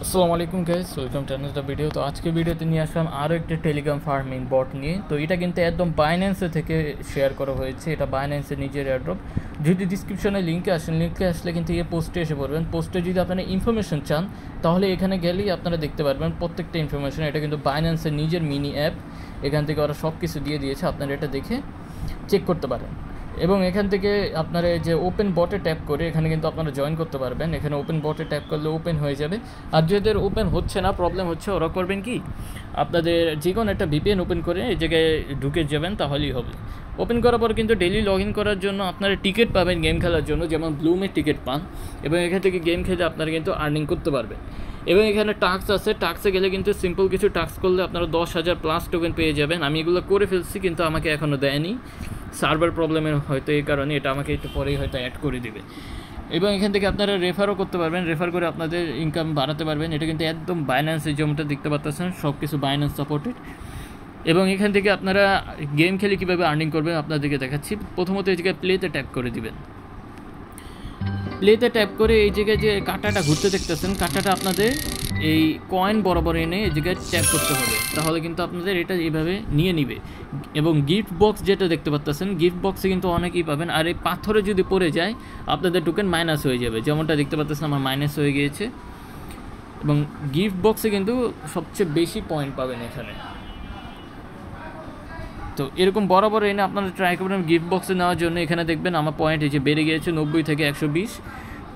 আসসালামু আলাইকুম guys, welcome to another video. তো আজকে ভিডিওতে নিয়ে আসলাম আরও একটা টেলিগ্রাম ফার্মিং বট নিয়ে। তো এটা কিন্তু একদম বাইন্যান্সে থেকে শেয়ার করা হয়েছে, এটা বাইন্যান্সের নিজের এয়ারড্রপ। যদি ডিসক্রিপশনে লিঙ্কে আসেন, লিঙ্কে আসলে কিন্তু এই পোস্টে এসে পড়বেন। পোস্টে যদি আপনারা ইনফরমেশন চান তাহলে এখানে গেলেই আপনারা দেখতে পারবেন প্রত্যেকটা ইনফরমেশন। এটা কিন্তু বাইন্যান্সের নিজের মিনি অ্যাপ, এখান থেকে ওরা সব কিছু দিয়ে দিয়েছে, আপনারা এটা দেখে চেক করতে পারেন। এবং এখান থেকে আপনারা যে ওপেন বটে ট্যাপ করে এখানে কিন্তু আপনারা জয়েন করতে পারবেন। এখানে ওপেন বটে ট্যাপ করলে ওপেন হয়ে যাবে। আর যাদের ওপেন হচ্ছে না, প্রবলেম হচ্ছে, ওরা করবেন কি, আপনাদের যে কোনো একটা ভিপিএন ওপেন করে এই জায়গায় ঢুকে যাবেন, তাহলেই হবে। ওপেন করার পর কিন্তু ডেইলি লগ ইন করার জন্য আপনারা টিকিট পাবেন গেম খেলার জন্য, যেমন ব্লুমের টিকিট পান। এবং এখান থেকে গেম খেলে আপনারা কিন্তু আর্নিং করতে পারবেন। এবং এখানে টাস্ক আছে, টাস্কে গেলে কিন্তু সিম্পল কিছু টাস্ক করলে আপনারা 10,000 প্লাস টোকেন পেয়ে যাবেন। আমি এগুলো করে ফেলছি, কিন্তু আমাকে এখনও দেয়নি, সার্ভার প্রবলেমের হয়তো এই কারণে। এটা আমাকে একটু পরেই হয়তো অ্যাড করে দেবে। এবং এখান থেকে আপনারা রেফারও করতে পারবেন, রেফার করে আপনাদের ইনকাম বাড়াতে পারবেন। এটা কিন্তু একদম বাইন্যান্সের, যেমনটা দেখতে পাচ্ছেন সব কিছু বাইন্যান্স সাপোর্টেড। এবং এখান থেকে আপনারা গেম খেলে কীভাবে আর্নিং করবেন আপনাদেরকে দেখাচ্ছি। প্রথমত এই জায়গায় প্লেতে ট্যাপ করে দিবেন। প্লেতে ট্যাপ করে এই জায়গায় যে কাঁটাটা ঘুরতে দেখতেছেন, কাঁটাটা আপনাদের এই কয়েন বরাবর এনে এই জায়গায় ট্যাপ করতে হবে, তাহলে কিন্তু আপনাদের এটা এইভাবে নিয়ে নিবে। এবং গিফট বক্স যেটা দেখতে পাচ্ছেন, গিফট বক্সে কিন্তু অনেকেই পাবেন। আর এই পাথরে যদি পড়ে যায় আপনাদের টোকেন মাইনাস হয়ে যাবে, যেমনটা দেখতে পাচ্ছেন আমার মাইনাস হয়ে গিয়েছে। এবং গিফট বক্সে কিন্তু সবচেয়ে বেশি পয়েন্ট পাবেন এখানে। তো এরকম বরাবর এনে আপনারা ট্রাই করবেন গিফট বক্সে নেওয়ার জন্য। এখানে দেখবেন আমার পয়েন্ট এই যে বেড়ে গিয়েছে 90 থেকে 120।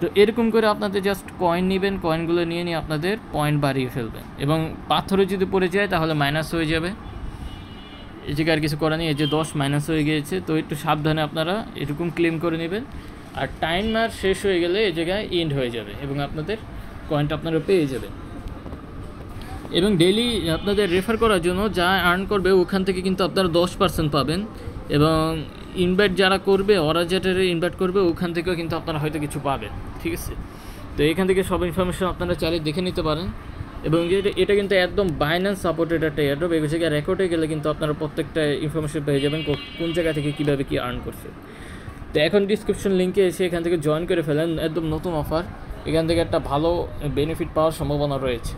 তো এরকম করে আপনাদের জাস্ট কয়েন নেবেন, কয়েনগুলো নিয়ে আপনাদের পয়েন্ট বাড়িয়ে ফেলবেন। এবং পাথরে যদি পড়ে যায় তাহলে মাইনাস হয়ে যাবে। এই জায়গায় আর কিছু করা নেই, এই যে 10 মাইনাস হয়ে গিয়েছে। তো একটু সাবধানে আপনারা এরকম ক্লেম করে নেবেন। আর টাইমার শেষ হয়ে গেলে এই জায়গায় এন্ড হয়ে যাবে এবং আপনাদের কয়েনটা আপনারা পেয়ে যাবেন। এবং ডেইলি আপনাদের রেফার করার জন্য যা আর্ন করবে ওখান থেকে কিন্তু আপনারা 10% পাবেন। এবং ইনভাইট যারা করবে, ওরা যেটা ইনভাইট করবে ওখান থেকেও কিন্তু আপনারা হয়তো কিছু পাবেন, ঠিক আছে। তো এখান থেকে সব ইনফরমেশন আপনারা চাইলে দেখে নিতে পারেন। এবং এটা কিন্তু একদম বাইন্যান্স সাপোর্টেড একটা এয়ারড্রপ। এই জায়গায় রেকর্ডে গেলে কিন্তু আপনারা প্রত্যেকটা ইনফরমেশন পেয়ে যাবেন, কোন জায়গা থেকে কীভাবে কী আর্ন করছে। তো এখন ডিসক্রিপশন লিঙ্কে এসে এখান থেকে জয়েন করে ফেলেন, একদম নতুন অফার। এখান থেকে একটা ভালো বেনিফিট পাওয়ার সম্ভাবনা রয়েছে।